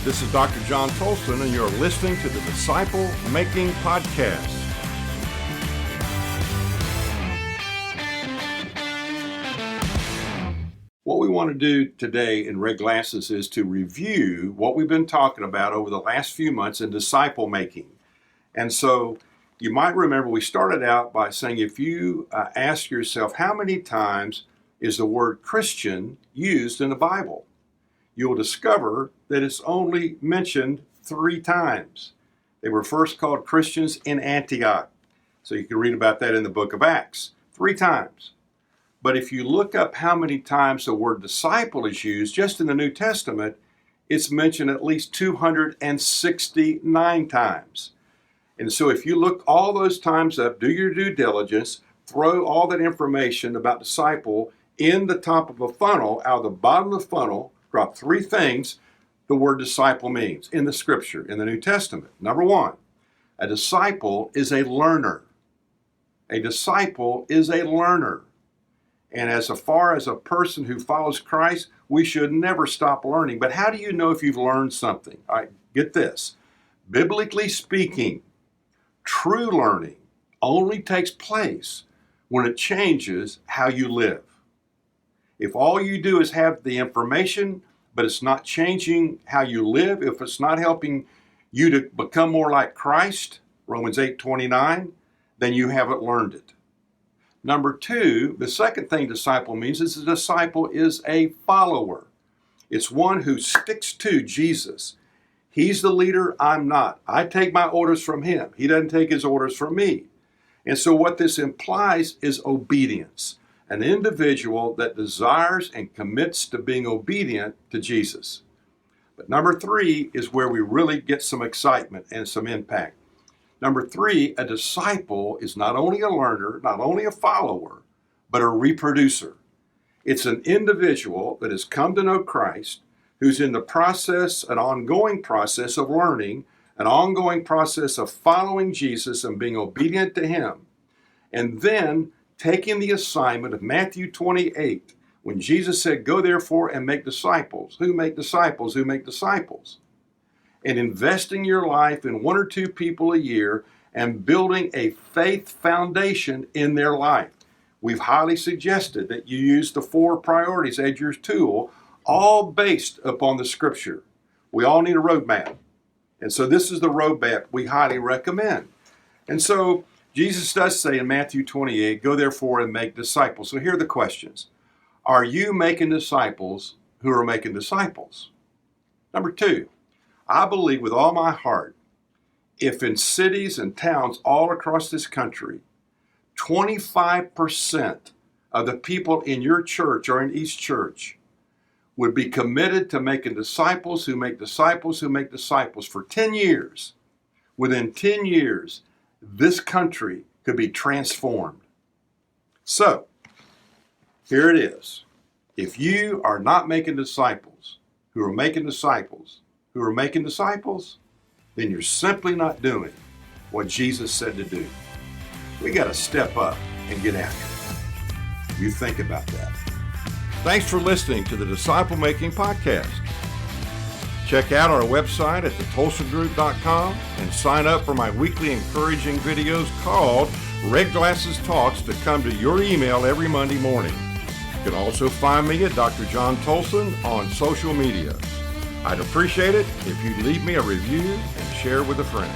This is Dr. John Tolson, and you're listening to the Disciple Making Podcast. What we want to do today in Red Glasses is to review what we've been talking about over the last few months in disciple making. And so you might remember we started out by saying if you ask yourself how many times is the word Christian used in the Bible, you'll discover that it's only mentioned 3 times. They were first called Christians in Antioch. So you can read about that in the book of Acts, 3 times. But if you look up how many times the word disciple is used, just in the New Testament, it's mentioned at least 269 times. And so if you look all those times up, do your due diligence, throw all that information about disciple in the top of a funnel, out of the bottom of the funnel, drop 3 things the word disciple means in the scripture, in the New Testament. Number 1, a disciple is a learner. A disciple is a learner. And as far as a person who follows Christ, we should never stop learning. But how do you know if you've learned something? All right, get this. Biblically speaking, true learning only takes place when it changes how you live. If all you do is have the information, but it's not changing how you live, if it's not helping you to become more like Christ, Romans 8:29, then you haven't learned it. Number 2, the second thing disciple means is a disciple is a follower. It's one who sticks to Jesus. He's the leader, I'm not. I take my orders from him. He doesn't take his orders from me. And so what this implies is obedience. An individual that desires and commits to being obedient to Jesus. But number 3 is where we really get some excitement and some impact. Number 3, a disciple is not only a learner, not only a follower, but a reproducer. It's an individual that has come to know Christ, who's in the process, an ongoing process of learning, an ongoing process of following Jesus and being obedient to him. And then taking the assignment of Matthew 28, when Jesus said, go therefore and make disciples. Who make disciples? Who make disciples? And investing your life in 1 or 2 people a year and building a faith foundation in their life. We've highly suggested that you use the 4 priorities as your tool, all based upon the scripture. We all need a roadmap. And so this is the roadmap we highly recommend. And so Jesus does say in Matthew 28, go therefore and make disciples. So here are the questions. Are you making disciples who are making disciples? Number 2, I believe with all my heart, if in cities and towns all across this country, 25% of the people in your church or in each church would be committed to making disciples who make disciples who make disciples for 10 years, within 10 years, this country could be transformed. So, here it is. If you are not making disciples who are making disciples who are making disciples, then you're simply not doing what Jesus said to do. We got to step up and get after it. You think about that. Thanks for listening to the Disciple Making Podcast. Check out our website at thetolsongroup.com and sign up for my weekly encouraging videos called Red Glasses Talks that come to your email every Monday morning. You can also find me at Dr. John Tolson on social media. I'd appreciate it if you'd leave me a review and share with a friend.